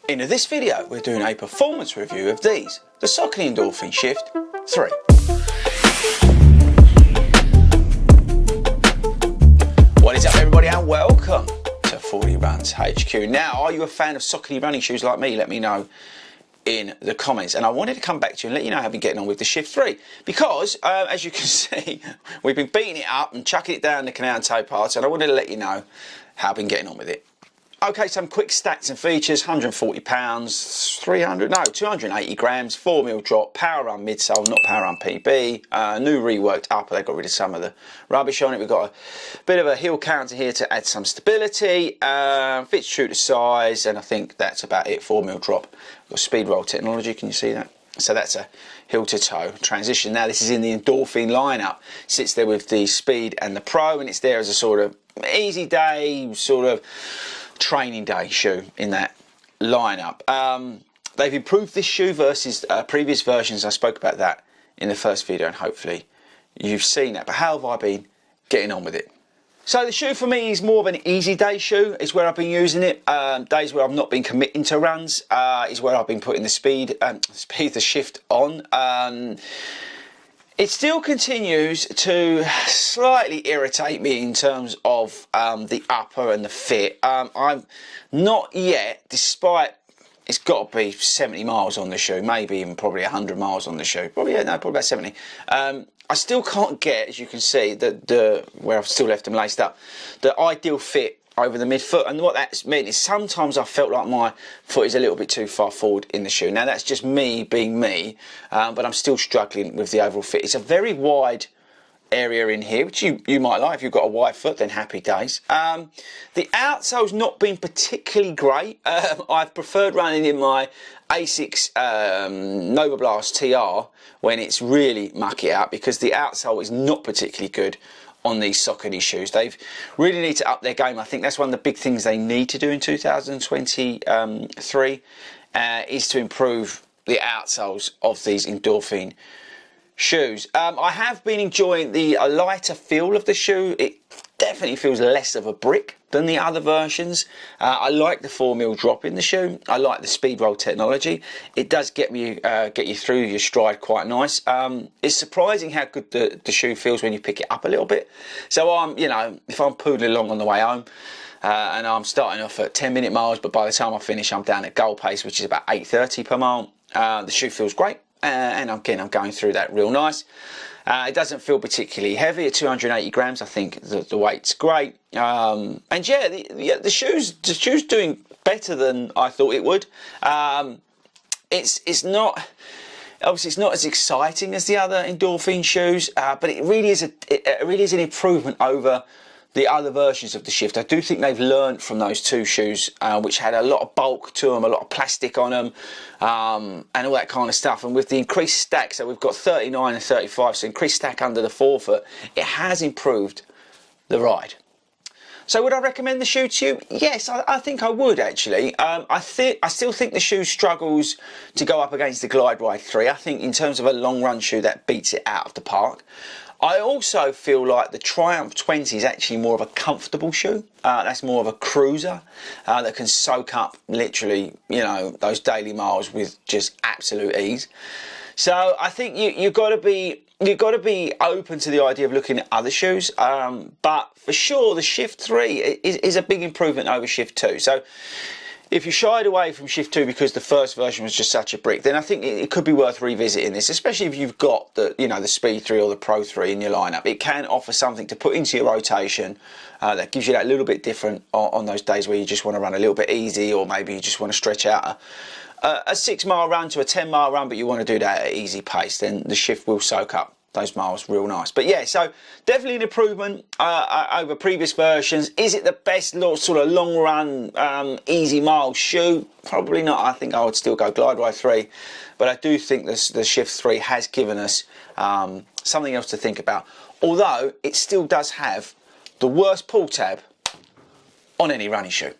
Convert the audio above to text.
In this video, we're doing a performance review of these, the Saucony Endorphin Shift 3. What is up everybody and welcome to FORDY RUNS HQ. Now, are you a fan of Saucony running shoes like me? Let me know in the comments. And I wanted to come back to you and let you know how I've been getting on with the Shift 3. Because, as you can see, we've been beating it up and chucking it down the canal and toe parts, and I wanted to let you know how I've been getting on with it. Okay, some quick stats and features: 140 pounds, 280 grams, 4mm drop, power run midsole, not power run PB, new reworked upper. They got rid of some of the rubbish on it. We've got a bit of a heel counter here to add some stability, fits true to size, and I think that's about it. 4mm drop. We've got speed roll technology, can you see that? So that's a heel to toe transition. Now this is in the Endorphin lineup, sits there with the Speed and the Pro, and it's there as a sort of easy day, sort of training day shoe in that lineup. They've improved this shoe versus previous versions. I spoke about that in the first video and hopefully you've seen that. But how have I been getting on with it? So the shoe for me is more of an easy day shoe. It's where I've been using it. Days where I've not been committing to runs is where I've been putting the shift on. It still continues to slightly irritate me in terms of the upper and the fit. I've not yet, despite it's got to be 70 miles on the shoe, maybe even probably 100 miles on the shoe. Probably about 70. I still can't get, as you can see, where I've still left them laced up, the ideal fit over the midfoot. And what that's meant is sometimes I felt like my foot is a little bit too far forward in the shoe. Now that's just me being me, but I'm still struggling with the overall fit. It's a very wide area in here, which you might like. If you've got a wide foot, then happy days. The outsole's not been particularly great. I've preferred running in my Asics Nova Blast TR when it's really mucky out, because the outsole is not particularly good on these Saucony shoes. They really need to up their game. I think that's one of the big things they need to do in 2023 is to improve the outsoles of these Endorphin shoes. I have been enjoying the lighter feel of the shoe. It definitely feels less of a brick than the other versions. I like the 4mm drop in the shoe. I like the speed roll technology. It does get you through your stride quite nice. It's surprising how good the shoe feels when you pick it up a little bit. So if I'm poodling along on the way home and I'm starting off at 10-minute miles, but by the time I finish I'm down at goal pace, which is about 8:30 per mile, the shoe feels great. And again, I'm going through that real nice. It doesn't feel particularly heavy at 280 grams. I think the weight's great. And yeah, the shoe's doing better than I thought it would. It's not, obviously it's not as exciting as the other Endorphin shoes, but it really is an improvement over the other versions of the Shift. I do think they've learned from those two shoes, which had a lot of bulk to them, a lot of plastic on them, and all that kind of stuff. And with the increased stack, so we've got 39 and 35, so increased stack under the forefoot, it has improved the ride. So would I recommend the shoe to you? Yes, I think I would actually. I still think the shoe struggles to go up against the Glide Ride 3. I think in terms of a long run shoe, that beats it out of the park. I also feel like the Triumph 20 is actually more of a comfortable shoe. That's more of a cruiser that can soak up literally, those daily miles with just absolute ease. So I think you've got to be open to the idea of looking at other shoes. But for sure, the Shift 3 is a big improvement over Shift 2. So if you shied away from Shift 2 because the first version was just such a brick, then I think it could be worth revisiting this, especially if you've got the Speed 3 or the Pro 3 in your lineup. It can offer something to put into your rotation that gives you that little bit different on those days where you just want to run a little bit easy, or maybe you just want to stretch out a 6-mile run to a 10-mile run, but you want to do that at an easy pace. Then the Shift will soak up those miles real nice. But yeah, so definitely an improvement over previous versions. Is it the best sort of long run easy mile shoe? Probably not. I think I would still go Glide Ride 3, but I do think the Shift 3 has given us something else to think about, although it still does have the worst pull tab on any running shoe.